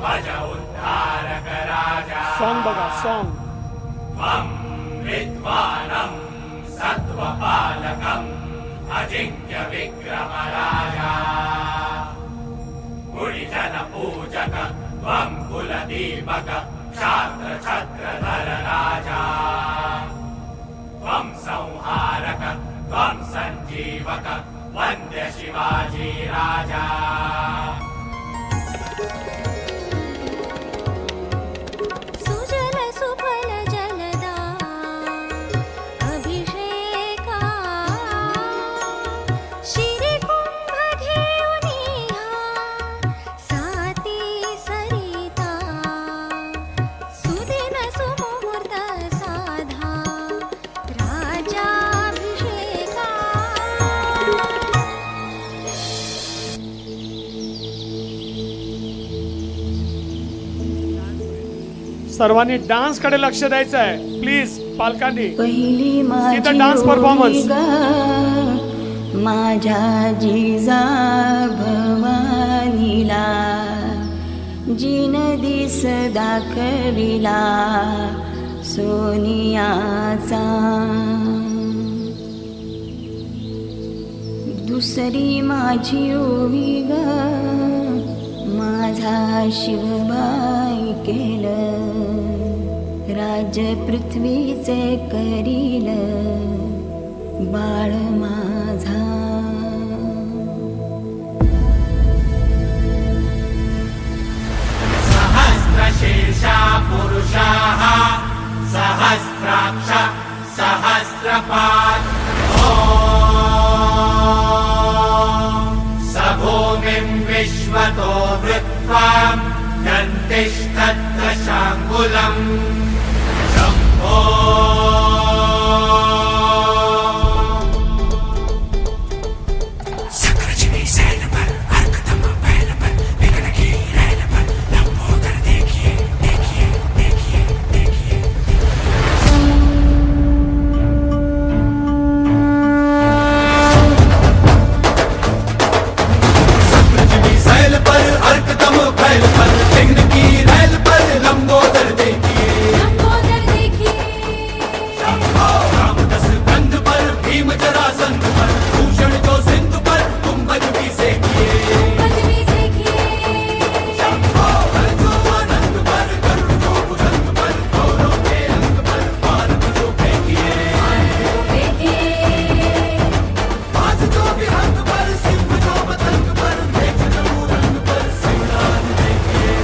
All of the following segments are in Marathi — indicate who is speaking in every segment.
Speaker 1: भज उद्धारक राजा
Speaker 2: सॉन्ग बघा सॉन्ग
Speaker 1: त्वं विद्वानं सत्त्वपालकम् अजिंक्य विक्रम राजा गुणिजन पूजक त्वं कुलदीपक क्षात्र छत्रधर राजा त्वं संहारक त्वं संजीवक वन्द्य शिवाजी राजा
Speaker 3: सुजल सुफल जलदा अभिषेका शिरी कुंभ घेऊनी साती सरिता सुदिन सुमुहूर्त साधा राजाभिषेका
Speaker 2: सर्वांनी डान्स कडे लक्ष द्यायचं आहे प्लीज पालकांनी
Speaker 4: पहिली
Speaker 2: इथं डान्स परफॉर्मन्स
Speaker 4: माझ्या जिजा भवानीला जिन दिस दाखविला सोनियाचा दुसरी माझी ओवी ग माझा शिवबाई केलं राज्य पृथ्वीचे करील बाळ माझा
Speaker 1: सहस्रशीर्षा पुरुषाः सहस्राक्ष सहस्रपाद ॐ स भूमिं विश्वतो वृत्वा यन्तिष्ठत्र शाङ्गुलम् शम्भो सक्रजिनी सैल पर अर्कतम बैल पर विघ्न की रैल पर लंबोदर देखिए देखिए देखिए देखिए सक्रजिनी सैल पर अर्कतम बैल पर विघ्न की रैल पर लंबोदर देखिए
Speaker 3: लंबोदर देखिए
Speaker 1: शंभो रामदस कंध पर भीम जरासंध पर भूषण जो सिंधु पर गुंबद भी सेकिए
Speaker 3: पदवी देखिए
Speaker 1: शंभो हर जो आनंद पर गरुड़ जो भुजंग पर गौरव के अंग पर भारत जो फेंकिए
Speaker 3: देखिए
Speaker 1: बाज जो विहंग पर सिंह जो पतंग पर मेघ जो रंग पर सिंगार देखिए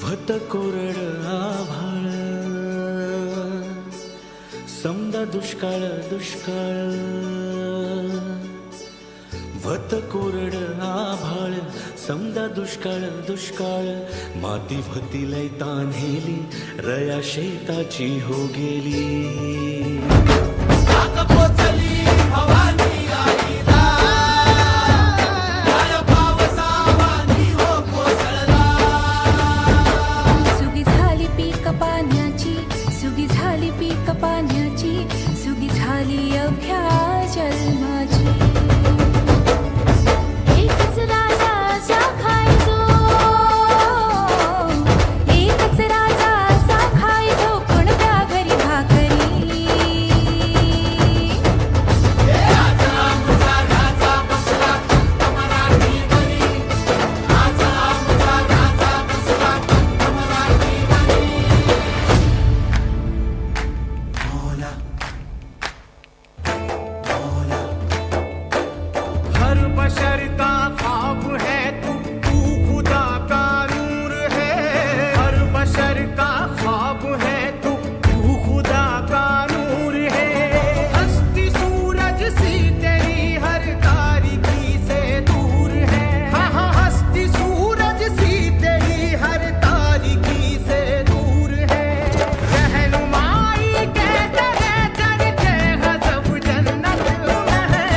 Speaker 5: भत कोरड आभाळ समदा दुष्काळ दुष्काळ भत कोरड आभाळ समदा दुष्काळ दुष्काळ माती भती लय तान्हेली रया शेताची हो गेली
Speaker 3: सुगी झाली पीक पाण्याची सुगी झाली पीक पाण्याची सुगी झाली अवघ्या जन्माची एकच राजा असा खायचो एकच राजा असा खायचो कोणत्या घरी भाकरी
Speaker 1: हर बशर का ख्वाब है तू खुदा का नूर है हर बशर का ख्वाब है तू खुदा का नूर है हस्ती सूरज सी तेरी हर तारीकी से दूर है हाँ हाँ हस्ती सूरज सी तेरी हर तारीकी से दूर है रहनुमाई कहते हैं करके गजब जन्नत में है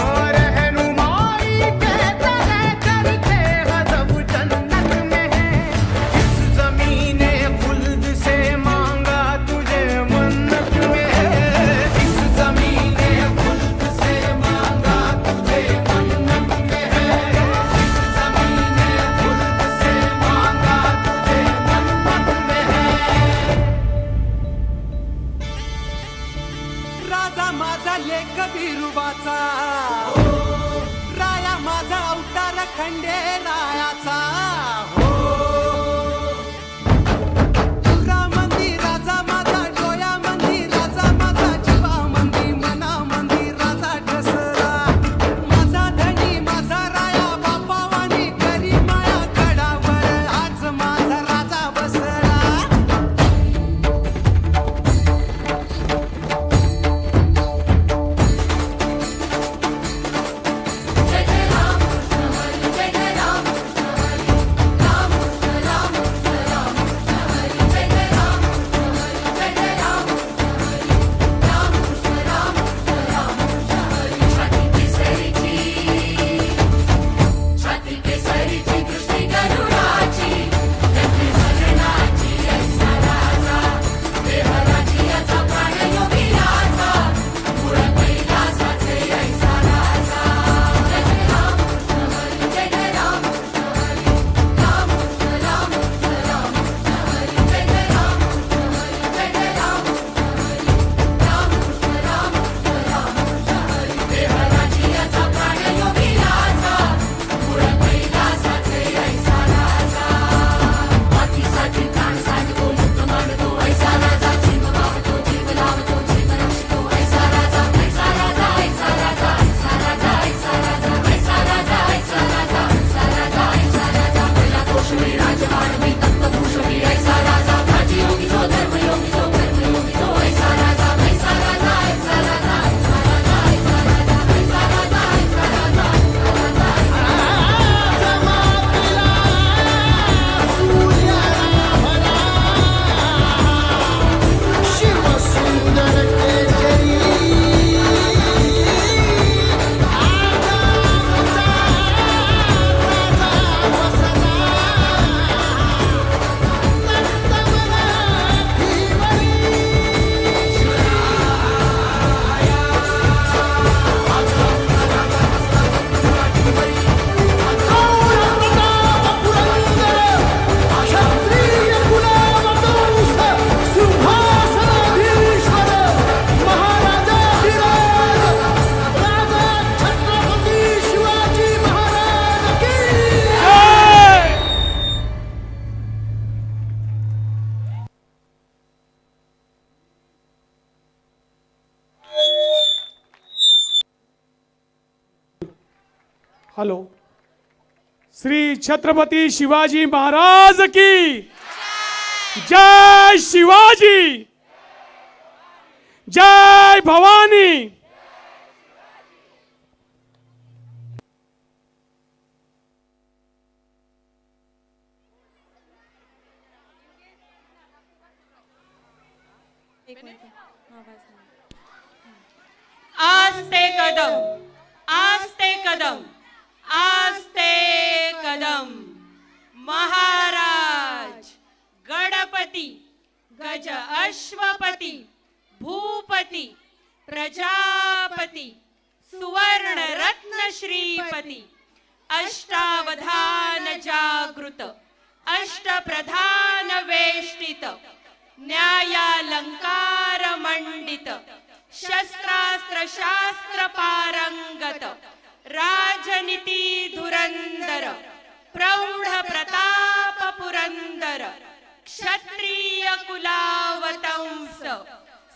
Speaker 1: और रहनुमाई कहता है करके गजब जन्नत में है इस ज़मीने खुल्द से मांगा तुझे मन्नत में है इस ज़मीने खुल्द से मांगा तुझे मन्नत में है इस ज़मीने खुल्द से मांगा तुझे मन्नत में है राजा माझा लेख बिरुबाचा राया माझा अवतार खंडेरायाचा हो तुरा मंदी राजा माझा डोया मंदी राजा माझा जीवा मंदी मना मंदी राजा ठसला माझा धनी माझा राया बापावानी करी माया गडावर आज माझा राजा बसला
Speaker 3: जय जय राम हरी जय जय राम हरी राम राम राम हरी जय जय राम हरी जय जय राम हरी राम राम हरी छाती केसरीची दृष्टी गरुडाची गती भजनाची ऐसा राजा देहराची याचा प्राण योगी राजा मूळ कैलासाचे ऐसा राजा जय जय राम हरी जय जय राम हरी राम राम राम हरी जय जय राम हरी जय जय राम हरी राम राम हरी देहराची याचा प्राण योगी राजा मूळ कैलासाचे ऐसा राजा मातीसाठी प्राण सांडतो मुक्त मांडतो ऐसा राजा जीव वावतो जीव लावतो जीव रक्षतो ऐसा राजा ऐसा राजा ऐसा राजा ऐसा राजा ऐसा राजा ऐसा राजा ऐसा राजा ऐसा राजा ऐसा राजा पहिला कोशवी राजवाडवी तत्वभूषवी ऐसा राजा भाजी योगी जो धर्म योगी जो कर्म योगी जो ऐसा राजा ऐसा राजा ऐसा राजा ऐसा राजा ऐसा राजा ऐसा राजा ऐसा राजा ऐसा राजा
Speaker 1: शिव सुंदर केसरी क्षत्रिय कुलावतंस सिंहासनाधीश्वर महाराजाधिराज राजा छत्रपती शिवाजी महाराज की
Speaker 2: हॅलो श्री छत्रपती शिवाजी महाराज की जय शिवाजी, जय भवानी.
Speaker 6: आस्ते कदम, आस्ते कदम, आस्ते कदम. महाराज गणपती, गज अश्वपती, भूपती, प्रजापती, सुवर्ण रत्न श्रीपती, अष्टावधान जागृत, अष्टप्रधान वेष्टित, न्यायालंकार मंडित, शस्त्रास्त्र शास्त्र पारंगत, राजनीती धुरंदर, प्रौढ प्रताप पुरंदर, क्षत्रिय कुलावतंस,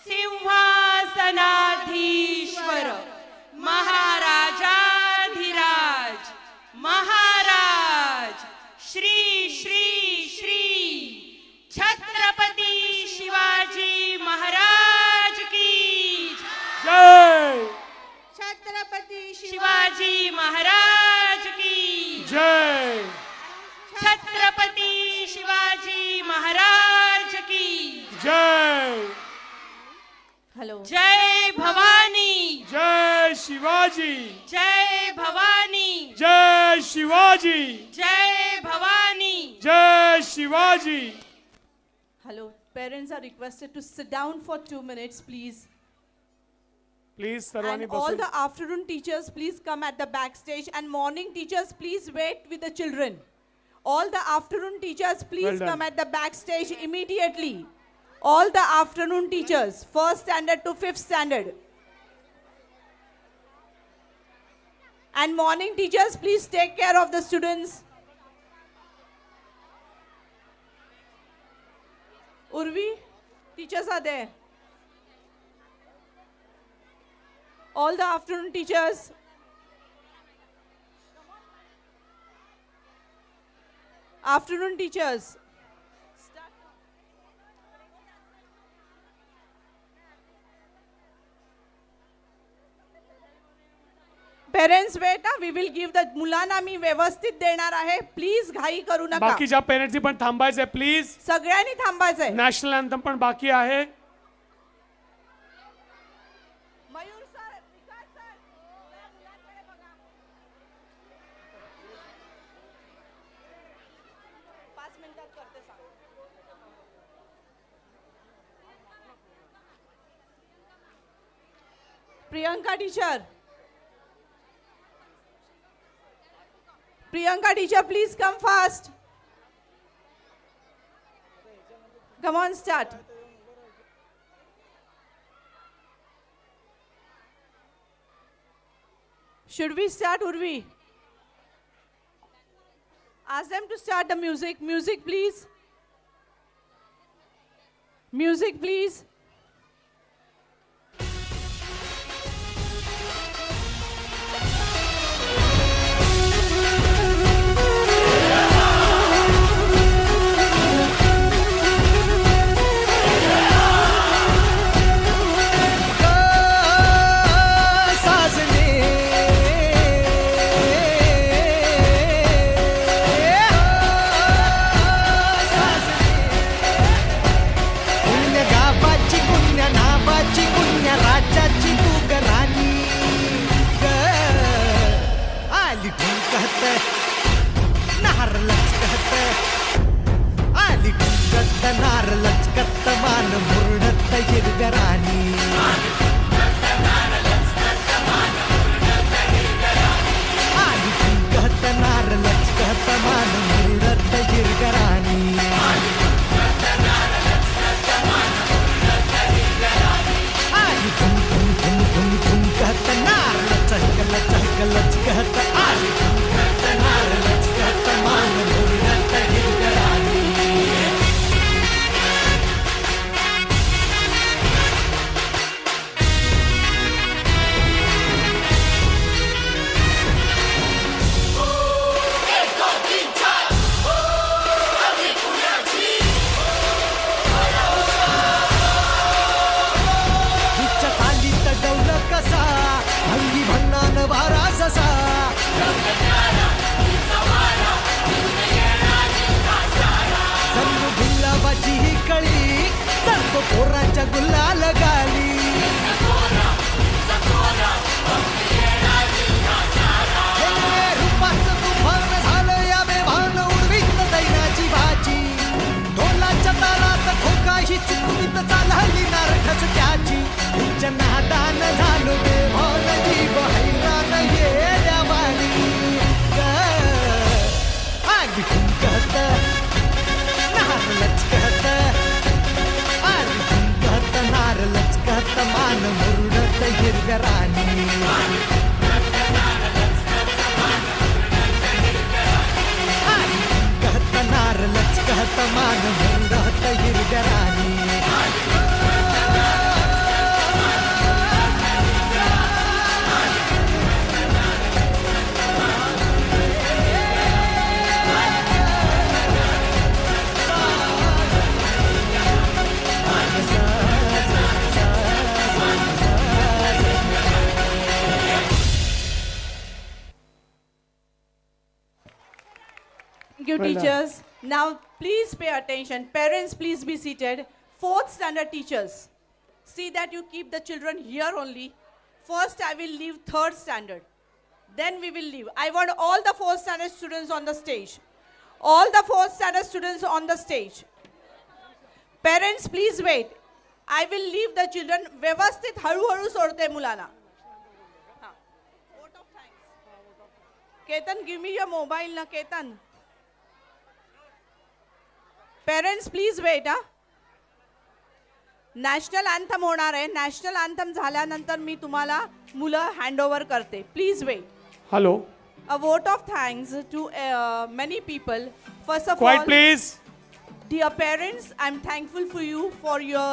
Speaker 6: सिंहासनाधीश्वर, महाराजाधिराज, महाराज श्री श्री श्री छत्रपती शिवाजी महाराज की
Speaker 2: जय.
Speaker 6: छत्रपती शिवाजी महाराज की
Speaker 2: जय.
Speaker 6: छत्रपती शिवाजी महाराज की
Speaker 2: जय.
Speaker 6: हेलो. जय भवानी,
Speaker 2: जय शिवाजी,
Speaker 6: जय भवानी,
Speaker 2: जय शिवाजी,
Speaker 6: जय भवानी.
Speaker 2: जय Shivaji.
Speaker 7: Hello, parents are requested to sit down for 2 minutes, please.
Speaker 2: Please सर्वांनी
Speaker 7: And all
Speaker 2: बसून.
Speaker 7: the afternoon teachers, please come at the backstage. And morning teachers, please wait with the children. All the afternoon teachers, please
Speaker 2: Well done.
Speaker 7: come at the backstage immediately. All the afternoon teachers, 1st standard to 5th standard. And morning teachers, please take care of the students. Urvi, teachers are there. All the afternoon teachers. Afternoon teachers. Parents wait ना, we will give the मुलांना मी व्यवस्थित देणार आहे. प्लीज घाई करू नका.
Speaker 2: बाकीच्या पेरेंट्सनी पण थांबायचंय प्लीज.
Speaker 7: सगळ्यांनी थांबायचंय.
Speaker 2: नॅशनल अँथम पण बाकी आहे.
Speaker 7: मयूर सर, विकास सर, मुलांकडे बघा. 5 मिनिटात करते सांग. Priyanka teacher. Priyanka teacher, please come fast. Come on, start. Should we start, Urvi? Ask them to start the music. Music, please. Music, please.
Speaker 1: आरवी ठुमकत नार लचकत आरवी ठुमकत नार लचकत मान मुरडत हिरव्या राणी आरवी ठुमकत नार लचकत मान मुरडत हिरव्या राणी
Speaker 7: Thank you, teachers. Now, please pay attention. Parents, please be seated. 4th standard teachers, see that you keep the children here only. First, I will leave 3rd standard. Then we will leave. I want all the 4th standard students on the stage. All the 4th standard students on the stage. Parents, please wait. I will leave the children. व्यवस्थित हळूहळू सोडते मुलांना. Vote of thanks. Ketan, give me your mobile na, Ketan. Parents please wait हा. नॅशनल अँथम होणार आहे. नॅशनल अँथम झाल्यानंतर मी तुम्हाला मुलं हँडओव्हर करते. Please wait.
Speaker 2: Hello,
Speaker 7: a vote of thanks to many people. First of
Speaker 2: quite
Speaker 7: all,
Speaker 2: please.
Speaker 7: dear parents, I'm thankful for you for your